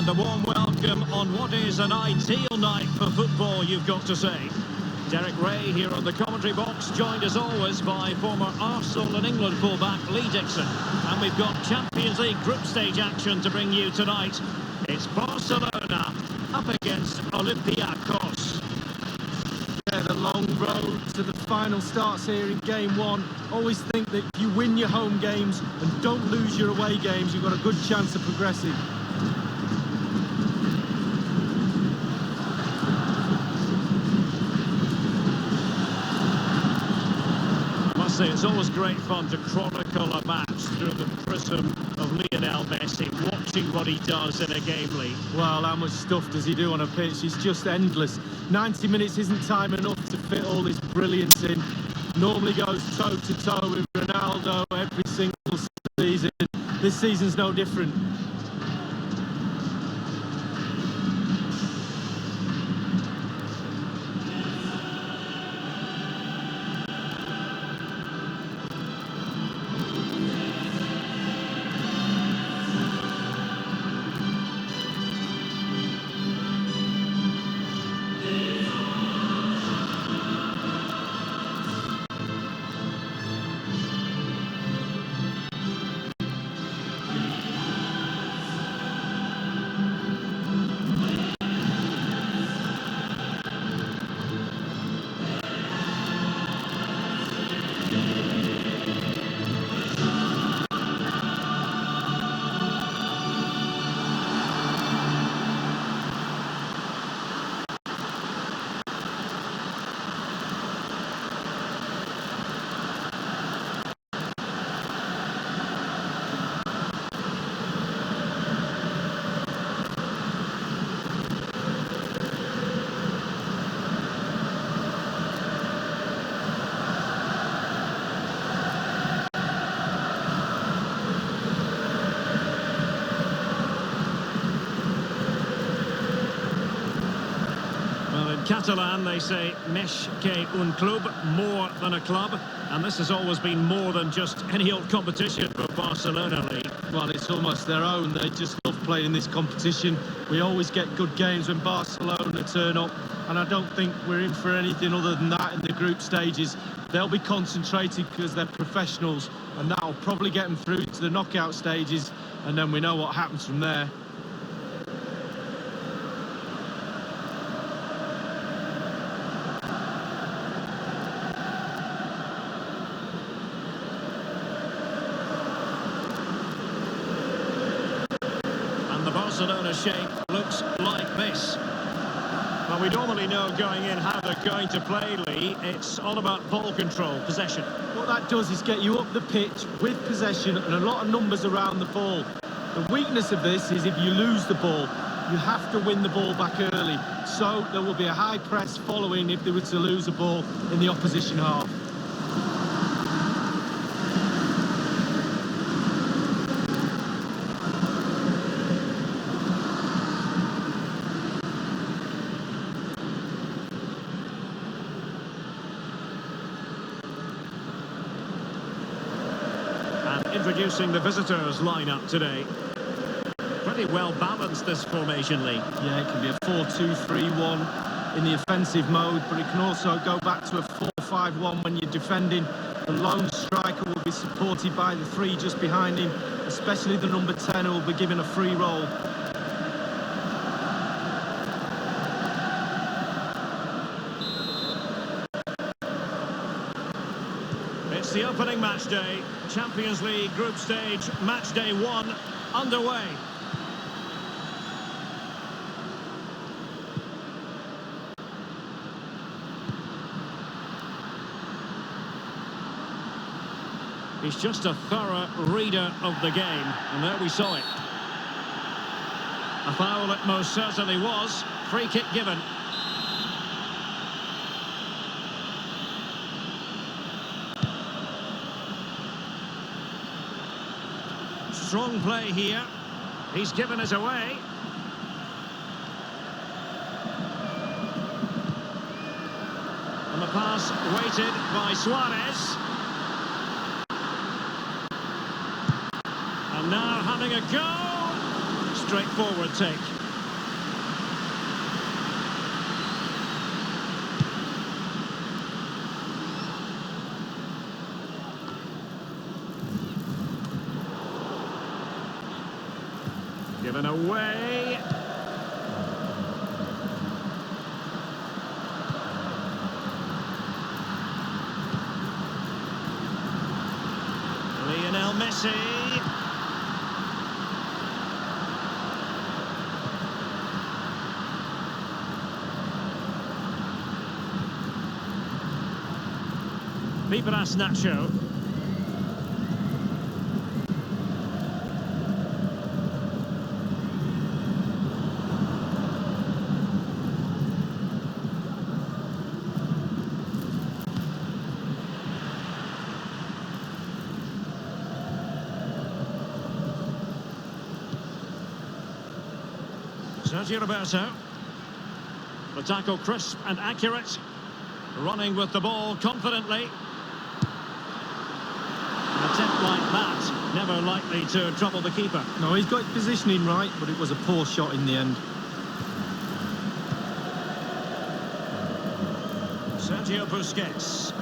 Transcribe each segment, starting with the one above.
And a warm welcome on what is an ideal night for football, you've got to say. Derek Ray here on the commentary box, joined as always by former Arsenal and England fullback Lee Dixon. And we've got Champions League group stage action to bring you tonight. It's Barcelona up against Olympiacos. Yeah, the long road to the final starts here in game one. Always think that if you win your home games and don't lose your away games, you've got a good chance of progressing. It's always great fun to chronicle a match through the prism of Lionel Messi, watching what he does in a game, Lee. Well, how much stuff does he do on a pitch? It's just endless. 90 minutes isn't time enough to fit all this brilliance in. Normally goes toe-to-toe with Ronaldo every single season. This season's no different. Catalan, they say, més que un club, more than a club. And this has always been more than just any old competition for Barcelona, Lee. Well, it's almost their own. They just love playing in this competition. We always get good games when Barcelona turn up. And I don't think we're in for anything other than that in the group stages. They'll be concentrated because they're professionals. And that'll probably get them through to the knockout stages. And then we know what happens from there. Barcelona shape looks like this. Well, we normally know going in how they're going to play, Lee. It's all about ball control, possession. What that does is get you up the pitch with possession and a lot of numbers around the ball. The weakness of this is if you lose the ball, you have to win the ball back early. So there will be a high press following if they were to lose a ball in the opposition half. Introducing the visitors lineup today. Pretty well balanced, this formation, Lee. Yeah, it can be a 4-2-3-1 in the offensive mode, but it can also go back to a 4-5-1 when you're defending. The lone striker will be supported by the three just behind him, especially the number 10 who will be given a free role. It's the opening match day. Champions League group stage, match day 1 underway. He's just a thorough reader of the game, and there we saw it. A foul it most certainly was. Free kick given. Strong play here. He's given us away. And the pass weighted by Suarez. And now having a go. straightforward take. Given away. Lionel Messi. Vibras Nacho. Sergio Roberto. The tackle crisp and accurate. Running with the ball confidently. An attempt like that, never likely to trouble the keeper. No, he's got his positioning right, but it was a poor shot in the end. Sergio Busquets.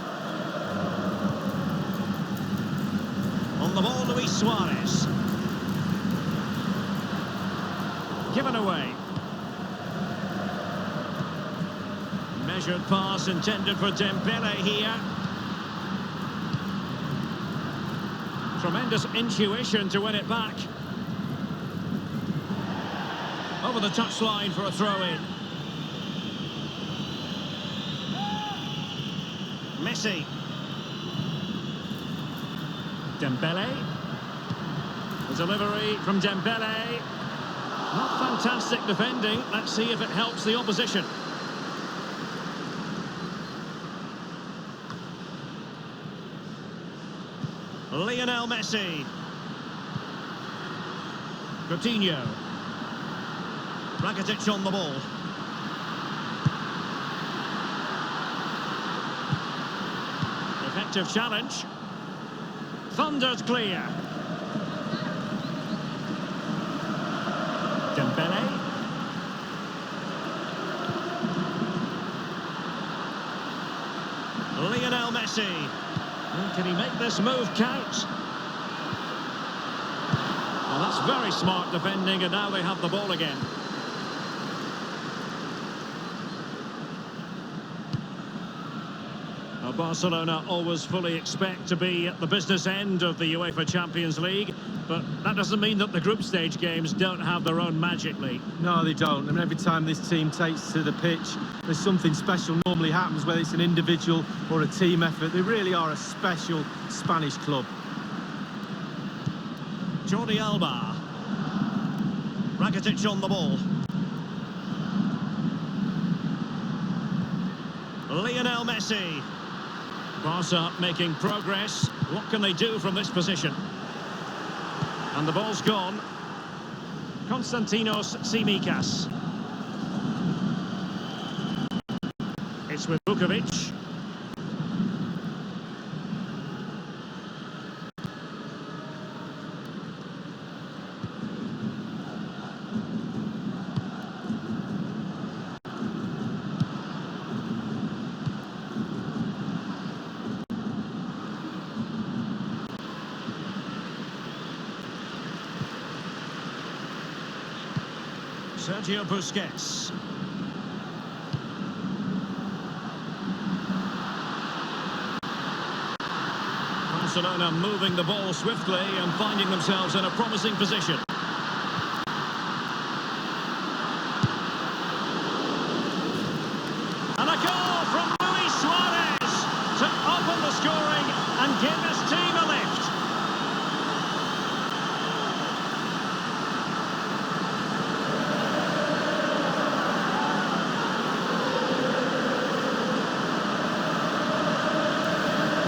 On the ball, Luis Suarez. Given away. Measured pass intended for Dembele here. Tremendous intuition to win it back. Over the touchline for a throw-in. Messi. Dembele. The delivery from Dembele. Not fantastic defending. Let's see if it helps the opposition. Lionel Messi. Coutinho. Rakitic on the ball. Effective challenge. Thundered clear. Dembele. Lionel Messi. Can he make this move count? Well, that's very smart defending, and now they have the ball again. Now, Barcelona always fully expect to be at the business end of the UEFA Champions League, but that doesn't mean that the group stage games don't have their own magic, Lee. No, they don't. I mean, every time this team takes to the pitch, there's something special normally happens, whether it's an individual or a team effort. They really are a special Spanish club. Jordi Alba. Rakitic on the ball. Lionel Messi. Barca making progress. What can they do from this position? And the ball's gone. Konstantinos Tsimikas. It's with Vukovic. Sergio Busquets. Barcelona moving the ball swiftly and finding themselves in a promising position. And a goal from Luis Suarez to open the scoring and give his team a lift.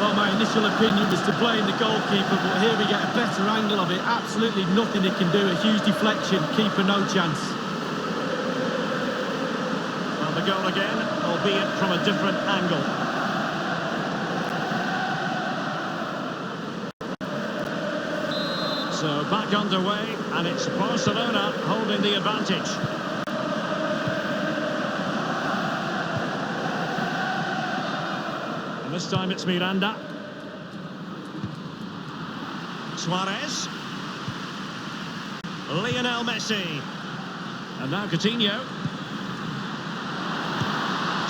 Well, my initial opinion was to blame the goalkeeper, but here we get a better angle of it. Absolutely nothing he can do. A huge deflection. Keeper no chance. Well, the goal again, albeit from a different angle. So back underway, and it's Barcelona holding the advantage. And this time it's Miranda. Suarez. Lionel Messi. And now Coutinho.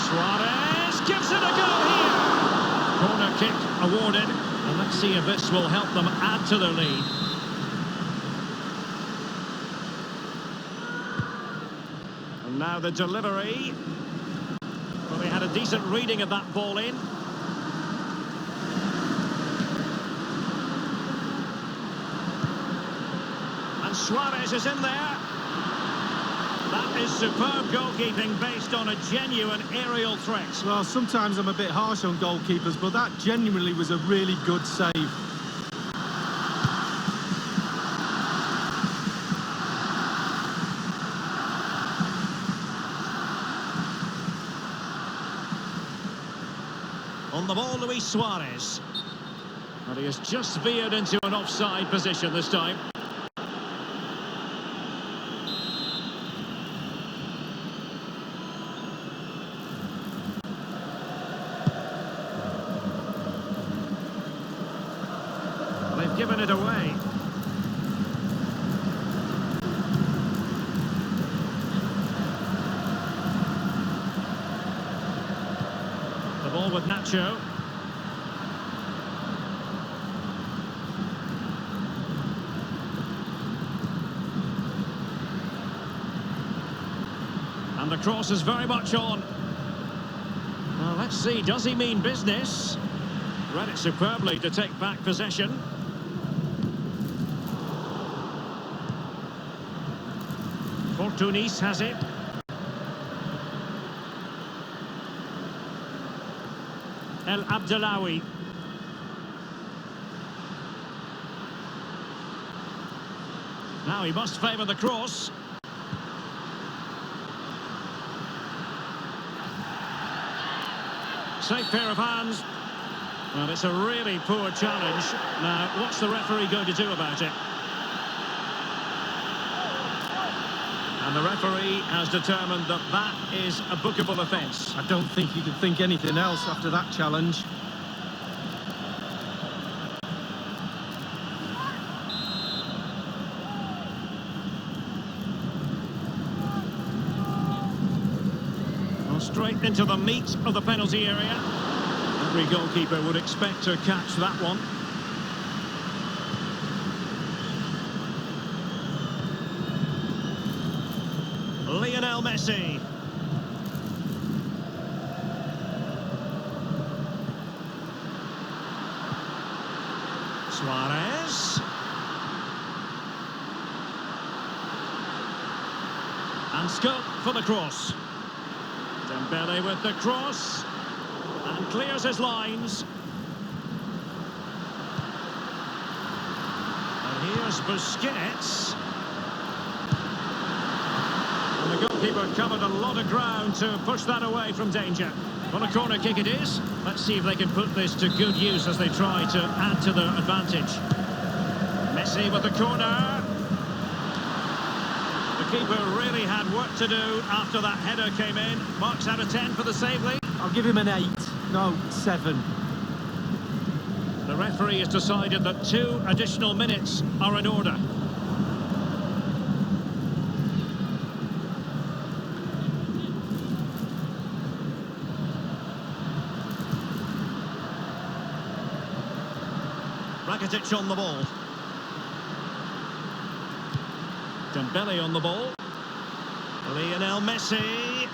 Suarez gives it a go here. Corner kick awarded. And let's see if this will help them add to their lead. And now the delivery. Well, they had a decent reading of that ball in. And Suarez is in there. That is superb goalkeeping based on a genuine aerial threat. Well, sometimes I'm a bit harsh on goalkeepers, but that genuinely was a really good save. On the ball, Luis Suarez. And he has just veered into an offside position this time. They've given it away. The ball with Nacho. And the cross is very much on. Well, let's see, does he mean business? Read it superbly to take back possession. Fortunis has it. El Abdellaoui. Now he must favour the cross. Safe pair of hands. Well, it's a really poor challenge. Now, what's the referee going to do about it? And the referee has determined that that is a bookable offence. I don't think you could think anything else after that challenge. Well, straight into the meat of the penalty area. Every goalkeeper would expect to catch that one. Lionel Messi. Suarez. And scope for the cross. Dembele with the cross. And clears his lines. And here's Busquets. And the goalkeeper covered a lot of ground to push that away from danger. Well, a corner kick it is. Let's see if they can put this to good use as they try to add to their advantage. Messi with the corner. The keeper really had work to do after that header came in. Marks out of 10 for the save lead. I'll give him an 8. No, 7. The referee has decided that 2 additional minutes are in order. Rakitic on the ball. Dembele on the ball. Lionel Messi.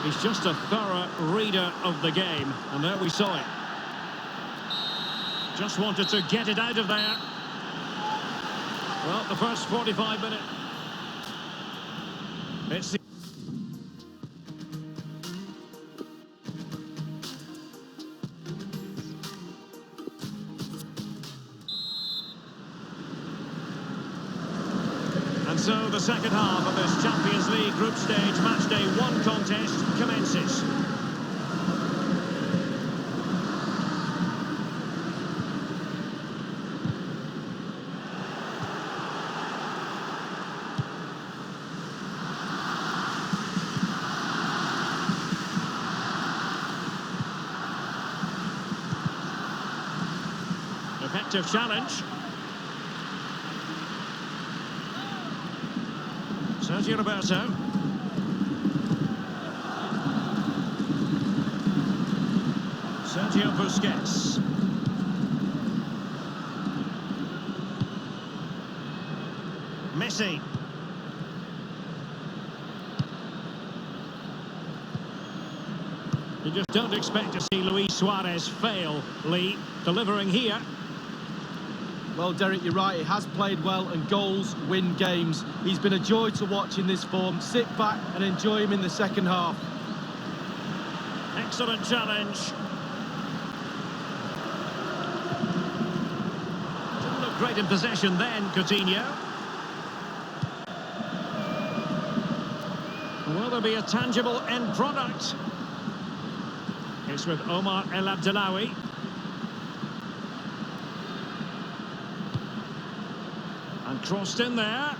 He's just a thorough reader of the game, and there we saw it. Just wanted to get it out of there. Well, the first 45 minutes. It's the And so the second half of this Champions League group stage matchday 1 contest commences. effective challenge. Sergio Roberto. Sergio Busquets. Messi. You just don't expect to see Luis Suarez fail, Lee, delivering here. Well, Derek, you're right. He has played well, and goals win games. He's been a joy to watch in this form. Sit back and enjoy him in the second half. Excellent challenge. Didn't look great in possession then, Coutinho. Will there be a tangible end product? It's with Omar El Abdellaoui. And crossed in there.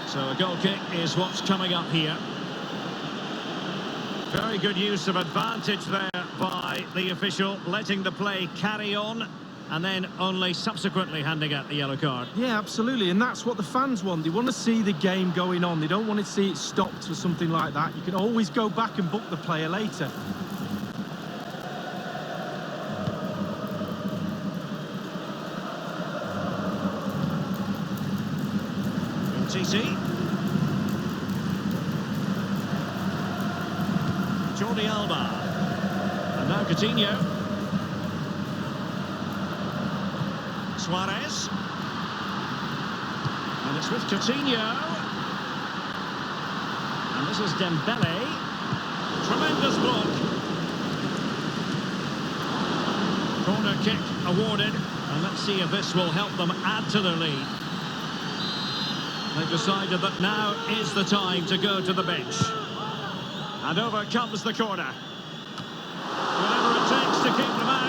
So a goal kick is what's coming up here. Very good use of advantage there by the official, letting the play carry on and then only subsequently handing out the yellow card. Yeah, absolutely, and that's what the fans want. They want to see the game going on. They don't want to see it stopped or something like that. You can always go back and book the player later. TC. Jordi Alba. And now Coutinho. Suarez. And it's with Coutinho. And this is Dembele. Tremendous block. Corner kick awarded. And let's see if this will help them add to their lead. They've decided that now is the time to go to the bench. And over comes the corner. Whatever it takes to keep them out.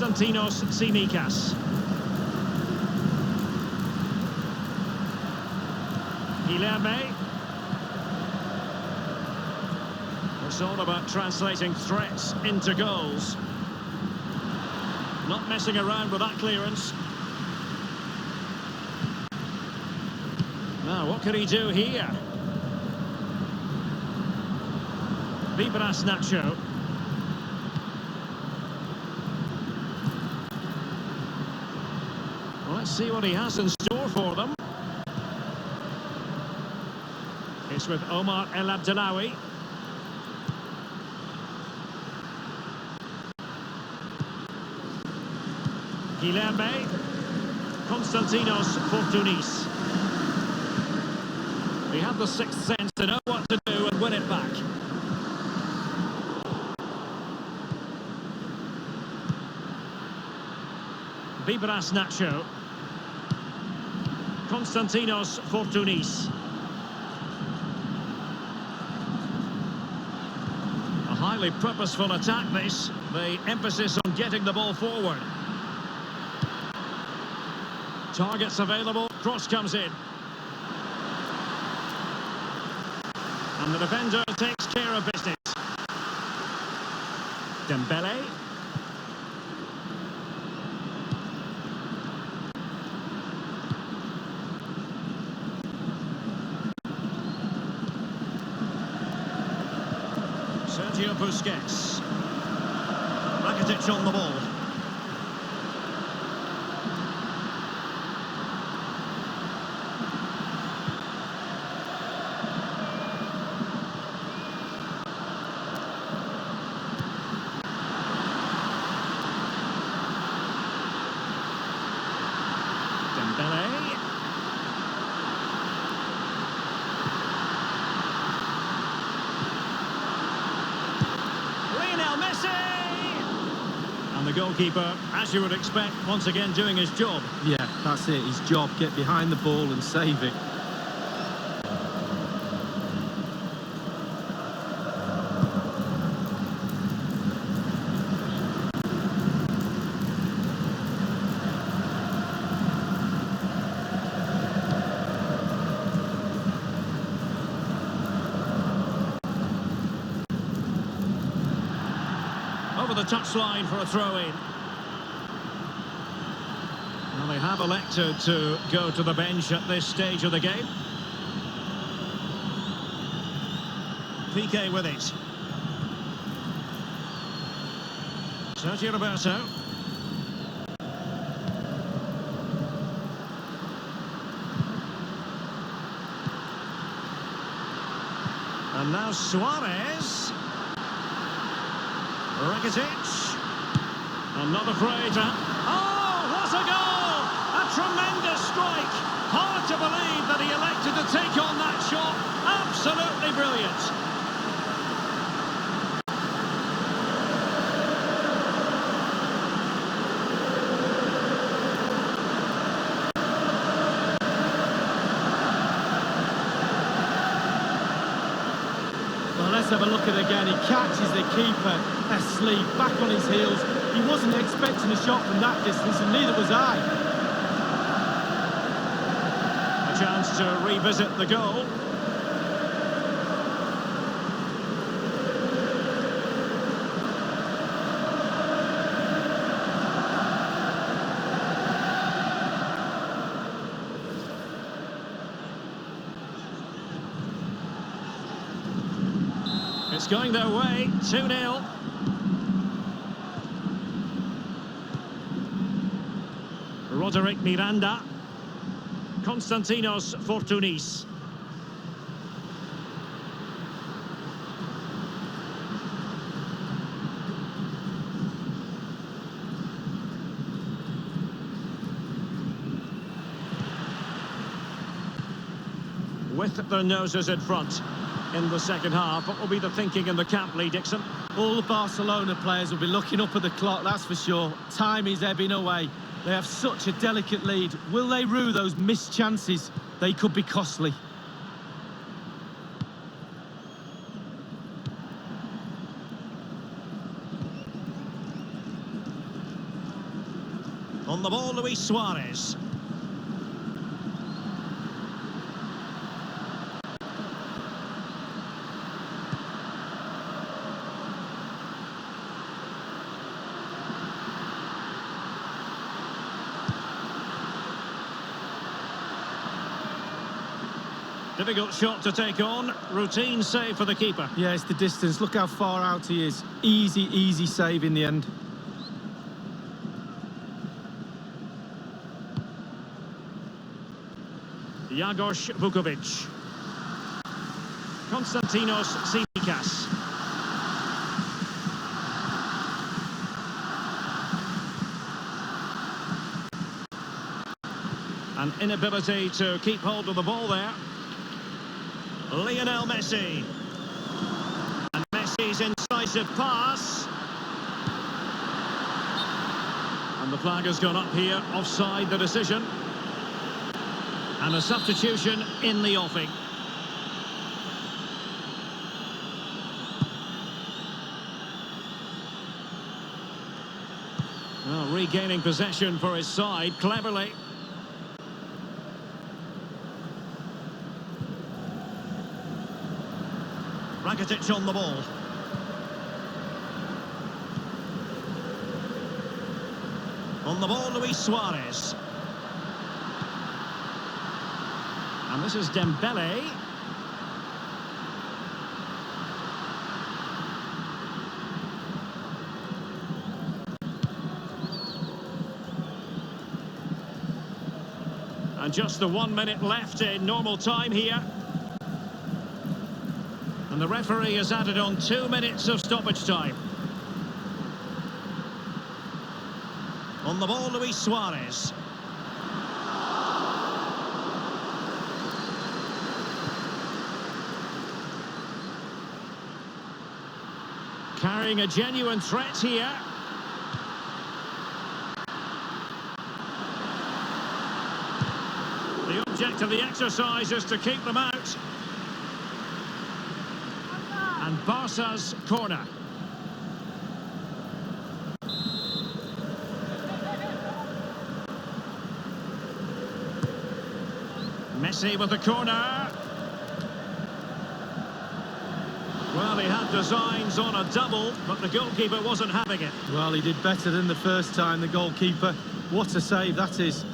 Konstantinos Tsimikas. Guilherme. It's all about translating threats into goals. Not messing around with that clearance. Now, what can he do here? Vibras Nacho. Let's see what he has in store for them. It's with Omar El Abdellaoui. Guilherme. Konstantinos Fortounis. He had the sixth sense to know what to do and win it back. Vibras Nacho. Konstantinos Fortounis. A highly purposeful attack this, the emphasis on getting the ball forward. Targets available, cross comes in. And the defender takes care of business. Dembele. Sergio Busquets. Rakitic on the ball. Dembele. The goalkeeper, as you would expect, once again doing his job. Yeah, that's it, his job. Get behind the ball and save it. Over the touchline for a throw-in. Well, they have elected to go to the bench at this stage of the game. PK with it. Sergio Roberto. And now Suarez. Rakitic. Not afraid to... Oh, what a goal! A tremendous strike. Hard to believe that he elected to take on that shot. Absolutely brilliant. Let's have a look at it again. He catches the keeper asleep, back on his heels. He wasn't expecting a shot from that distance, and neither was I. A chance to revisit the goal. It's going their way, 2-0. Roderick Miranda. Konstantinos Fortounis. With their noses in front in the second half. What will be the thinking in the camp, Lee Dixon? All the Barcelona players will be looking up at the clock, that's for sure. Time is ebbing away. They have such a delicate lead. Will they rue those missed chances? They could be costly. On the ball, Luis Suarez. Difficult shot to take on. Routine save for the keeper. Yeah, it's the distance. Look how far out he is. Easy, easy save in the end. Jagos Vukovic. Konstantinos Tsimikas. An inability to keep hold of the ball there. Lionel Messi. And Messi's incisive pass. And the flag has gone up here, offside the decision. And a substitution in the offing. Well, regaining possession for his side, cleverly. Rakitic on the ball. On the ball, Luis Suarez. And this is Dembele. And just the 1 minute left in normal time here. And the referee has added on 2 minutes of stoppage time. On the ball, Luis Suarez. Carrying a genuine threat here. Object of the exercise is to keep them out. And Barca's corner. Messi with the corner. Well, he had designs on a double, but the goalkeeper wasn't having it. Well, he did better than the first time, the goalkeeper. What a save that is.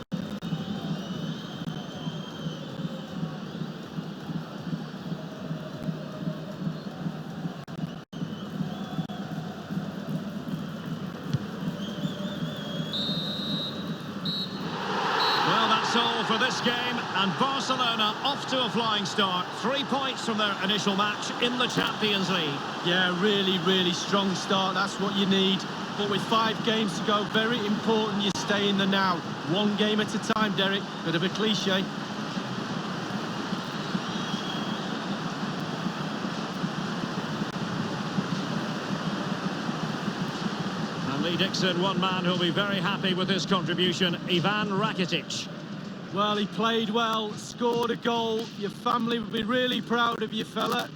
Well, that's all for this game, and Barcelona off to a flying start. 3 points from their initial match in the Champions League. Yeah, really strong start. That's what you need. But with 5 games to go, very important you stay in the now. One game at a time, Derek. Bit of a cliche. And Lee Dixon, one man who'll be very happy with his contribution, Ivan Rakitic. Well, he played well, scored a goal. Your family would be really proud of you, fella.